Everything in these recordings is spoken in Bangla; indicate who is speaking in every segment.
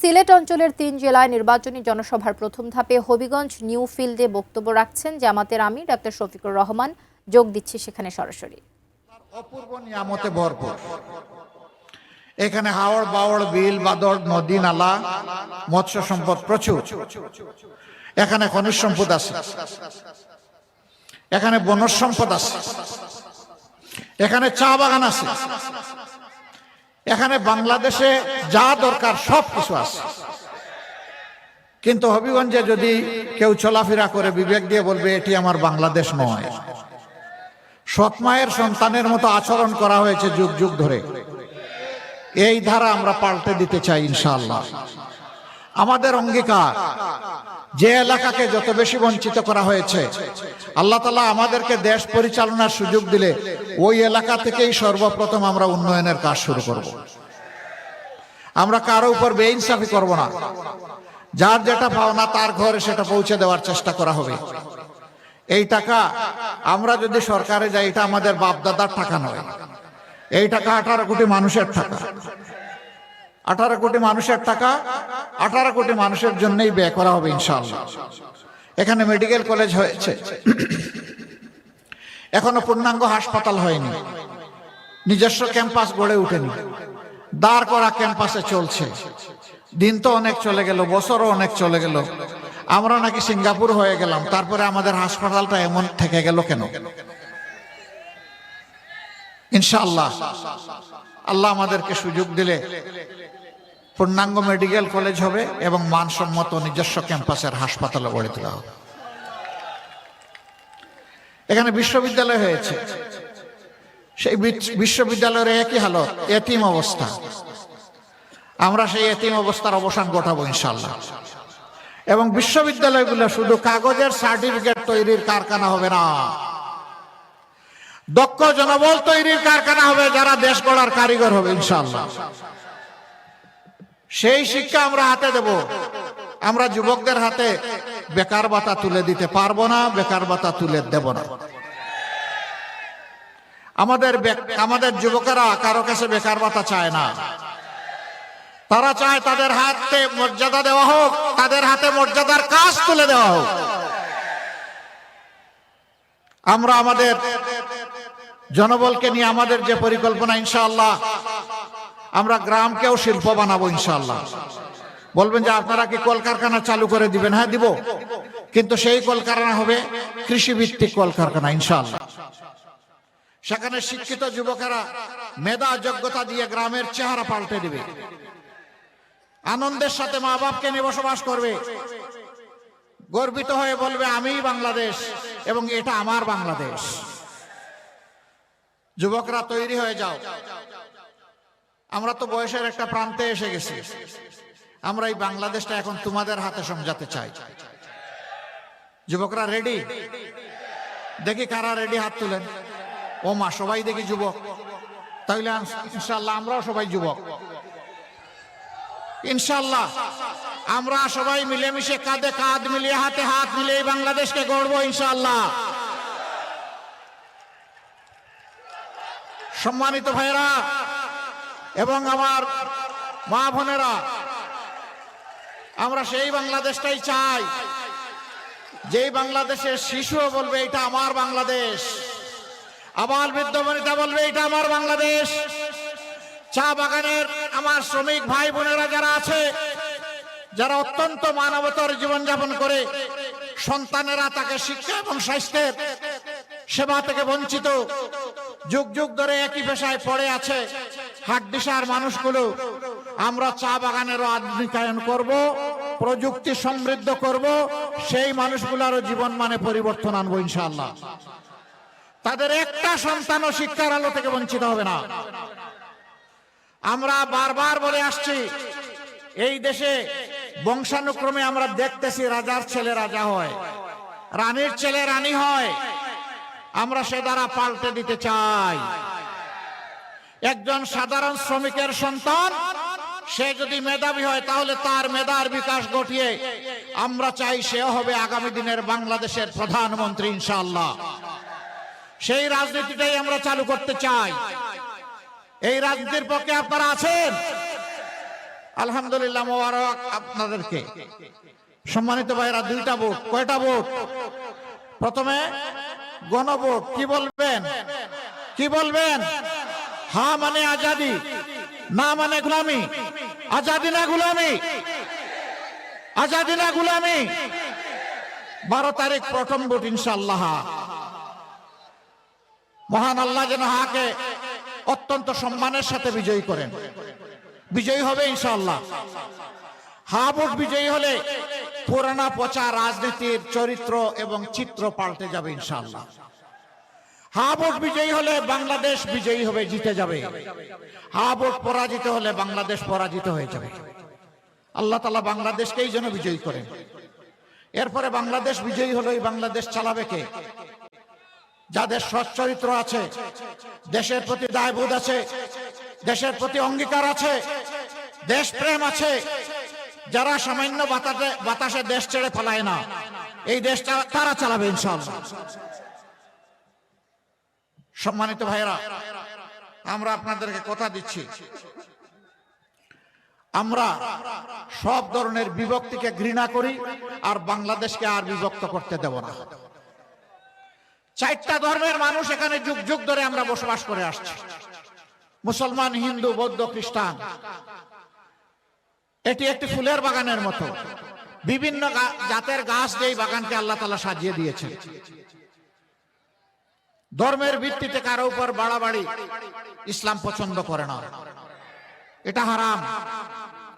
Speaker 1: সিলেট অঞ্চলের ৩ জেলায় নির্বাচনী জনসভার প্রথম ধাপে হবিগঞ্জ নিউ ফিল্ডে বক্তব্য রাখছেন জামাতের আমির ডক্টর শফিকুর রহমান। যোগ দিচ্ছি সেখানে সরাসরি।
Speaker 2: অপূর্ব নিয়ামতে ভরপুর। এখানে হাওড় বাওড় বিল বাদর নদী নালা মৎস্য সম্পদ প্রচুর। এখানে খনিজ সম্পদ আছে, এখানে বনজ সম্পদ আছে, এখানে চা বাগান আছে, এখানে বাংলাদেশে যা দরকার সব কিছু আছে। কিন্তু হবিগঞ্জে যদি কেউ চলাফেরা করে বিবেক দিয়ে বলবে এটি আমার বাংলাদেশ নয়। সৎমায়ের সন্তানের মতো আচরণ করা হয়েছে যুগ যুগ ধরে। এই ধারা আমরা পাল্টে দিতে চাই ইনশাআল্লাহ। আমাদের অঙ্গীকার, যে এলাকাকে যত বেশি বঞ্চিত করা হয়েছে, আল্লাহ তাআলা আমাদেরকে দেশ পরিচালনার সুযোগ দিলে ওই এলাকা থেকেই সর্বপ্রথম আমরা উন্নয়নের কাজ শুরু করব। আমরা কারো উপর বেইনসাফি করব না। যার যেটা পাওনা তার ঘরে সেটা পৌঁছে দেওয়ার চেষ্টা করা হবে। এই টাকা আমরা যদি সরকারে যাই, এটা আমাদের বাপদাদার টাকা নয়। এই টাকা 18 কোটি মানুষের টাকা। 18 কোটি মানুষের টাকা 18 কোটি মানুষের জন্যই ব্যয় করা হবে ইনশাআল্লাহ। এখানে মেডিকেল কলেজ হয়েছে, এখনো পূর্ণাঙ্গ হাসপাতাল হয়নি, নিজস্ব ক্যাম্পাস গড়ে ওঠেনি, দাঁড় করা ক্যাম্পাসে চলছে। দিন তো অনেক চলে গেল, বছরও অনেক চলে গেল। আমরা নাকি সিঙ্গাপুর হয়ে গেলাম, তারপরে আমাদের হাসপাতালটা এমন থেকে গেল কেন? ইনশাআল্লাহ আল্লাহ আমাদেরকে সুযোগ দিলে পূর্ণাঙ্গ মেডিকেল কলেজ হবে এবং মানসম্মত নিজস্ব ক্যাম্পাসের হাসপাতাল গড়ে তোলা হবে। এখানে বিশ্ববিদ্যালয় হয়েছে, সেই বিশ্ববিদ্যালয়ের একই হালত, এতিম অবস্থা। আমরা সেই এতিম অবস্থার অবসান ঘটাবো ইনশাআল্লাহ। এবং বিশ্ববিদ্যালয়গুলো শুধু কাগজের সার্টিফিকেট তৈরির কারখানা হবে না, দক্ষ জনবল তৈরির কারখানা হবে, যারা দেশ গড়ার কারিগর হবে ইনশাআল্লাহ। সেই শিক্ষা আমরা হাতে দেব। আমরা যুবকদের হাতে বেকার ভাতা তুলে দিতে পারবো না, বেকার ভাতা তুলে দেব না। আমাদের যুবকেরা কারো কাছে বেকার ভাতা চায় না। তারা চায় তাদের হাতে মর্যাদা দেওয়া হোক, তাদের হাতে মর্যাদার কাজ তুলে দেওয়া হোক। আমরা আমাদের জনবলকে নিয়ে আমাদের যে পরিকল্পনা, ইনশাআল্লাহ আমরা গ্রামকেও শিল্প বানাবো ইনশাআল্লাহ। বলবেন যে আপনারা কি কলকারখানা চালু করে দিবেন? হ্যাঁ দিব, কিন্তু সেই কলকারখানা হবে কৃষিভিত্তিক কলকারখানা ইনশাআল্লাহ। সেখানে শিক্ষিত যুবকেরা মেধা যোগ্যতা দিয়ে গ্রামের চেহারা পাল্টে দিবে, আনন্দের সাথে মা বাপকে নিয়ে বসবাস করবে, গর্বিত হয়ে বলবে আমি বাংলাদেশ এবং এটা আমার বাংলাদেশ। যুবকরা তৈরি হয়ে যাও। আমরা তো বয়সের একটা প্রান্তে এসে গেছি। আমরা এই বাংলাদেশটা এখন তোমাদের হাতে সমঝাতে চাই। যুবকরা রেডি? দেখি কারা রেডি, হাত তুলেন। ও মা, সবাই দেখি যুবক। তাহলে ইনশাআল্লাহ আমরাও সবাই যুবক। ইনশাআল্লাহ আমরা সবাই মিলেমিশে কাঁধে কাঁধ মিলিয়ে হাতে হাত মিলিয়ে বাংলাদেশকে গড়বো ইনশাআল্লাহ। সম্মানিত ভাইরা এবং আমার মা বোনেরা, আমরা সেই বাংলাদেশটাই চাই যেই বাংলাদেশের শিশুও বলবে এটা আমার বাংলাদেশ, আবাল বৃদ্ধ বনিতা বলবে এটা আমার বাংলাদেশ। চা বাগানের আমার শ্রমিক ভাই বোনেরা যারা আছে, যারা অত্যন্ত মানবতার জীবনযাপন করে, সন্তানেরা তাকে শিক্ষা এবং স্বাস্থ্যের সেবা থেকে বঞ্চিত, যুগ যুগ ধরে একই পেশায় পড়ে আছে হাড্ডিসার মানুষগুলো, আমরা চা বাগানেরও আধুনিকায়ন করব, প্রযুক্তি সমৃদ্ধ করব, সেই মানুষগুলোরও জীবন মানে পরিবর্তন আনবো ইনশাআল্লাহ। তাদের একটা সন্তানও শিক্ষার আলো থেকে বঞ্চিত হবে না। আমরা বারবার বলে আসছি, এই দেশে বংশানুক্রমে আমরা দেখতেছি রাজার ছেলে রাজা হয়, রানীর ছেলে রানী হয়। আমরা সে দ্বারা পাল্টে দিতে চাই। একজন সাধারণ শ্রমিকের সন্তান সে যদি মেধাবী হয়, তাহলে তার মেধার বিকাশ ঘটিয়ে আমরা চাই সেও হবে আগামী দিনের বাংলাদেশের প্রধানমন্ত্রী ইনশাআল্লাহ। সেই রাজনীতিটাই আমরা চালু করতে চাই। এই রাজনীতির পক্ষে আপনারা আছেন? আলহামদুলিল্লাহ, মোবারক আপনাদেরকে। সম্মানিত ভাইরা, 2টা ভোট। কয়টা ভোট? প্রথমে গণভোট। কি বলবেন? কি বলবেন? হ্যাঁ মানে আজাদি, না মানে গোলামি। আজাদি না গোলামি? আজাদি না গোলামি? 12 তারিখ প্রথম ভোট ইনশাআল্লাহ। মহান আল্লাহ যেন হাকে অত্যন্ত সম্মানের সাথে বিজয়ী করেন। বিজয়ী হবে ইনশাআল্লাহ। হা ভোট বিজয়ী হলে পুরানা পচা রাজনীতির চরিত্র এবং চিত্র পাল্টে যাবে ইনশাআল্লাহ। হা ভোট বিজয়ী হলে বাংলাদেশ বিজয়ী হবে, জিতে যাবে। হা ভোট পরাজিত হলে বাংলাদেশ পরাজিত হয়ে যাবে। আল্লাহ তাআলা বাংলাদেশকেই যেন বিজয়ী করেন। এরপরে বাংলাদেশ বিজয়ী হলে এই বাংলাদেশ চালাবে কে? যাদের সৎ চরিত্র আছে, দেশের প্রতি দায়বোধ আছে, দেশের প্রতি অঙ্গীকার আছে, দেশপ্রেম আছে, যারা সামান্য বাতাসে দেশ ছেড়ে পালায় না, এই দেশটা তারা চালাবে ইনশাআল্লাহ। সম্মানিত ভাইরা, আমরা আপনাদেরকে কথা দিচ্ছি, আমরা সব ধরনের বিভক্তিকে ঘৃণা করি আর বাংলাদেশকে আর বিভক্ত করতে দেব না। 4টা ধর্মের মানুষ এখানে যুগ যুগ ধরে আমরা বসবাস করে আসছি। মুসলমান, হিন্দু, বৌদ্ধ, খ্রিস্টান। এটি একটি ফুলের বাগানের মতো। বিভিন্ন জাতের গাছ দিয়ে বাগানকে আল্লাহ তাআলা সাজিয়ে দিয়েছেন। ধর্মের ভিত্তিতে কারো উপর বাড়াবাড়ি ইসলাম পছন্দ করে না। এটা হারাম।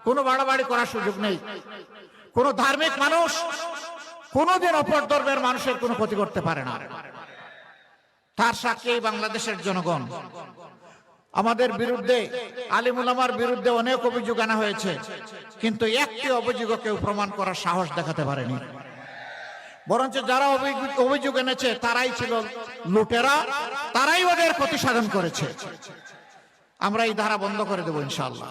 Speaker 2: কোনো বাড়াবাড়ি করার সুযোগ নেই। কোন ধার্মিক মানুষ কোনদিন অপর ধর্মের মানুষের কোনো ক্ষতি করতে পারে না। তার সাক্ষী বাংলাদেশের জনগণ। আমাদের বিরুদ্ধে, আলিম উলামার বিরুদ্ধে অনেক অভিযোগ আনা হয়েছে, কিন্তু একটি অভিযোগ কেউ প্রমাণ করার সাহস দেখাতে পারেনি। বরঞ্চ যারা অভিযোগ এনেছে তারাই ছিল লুটেরা, তারাই ওদের ক্ষতি সাধন করেছে। আমরা এই ধারা বন্ধ করে দেব ইনশাআল্লাহ।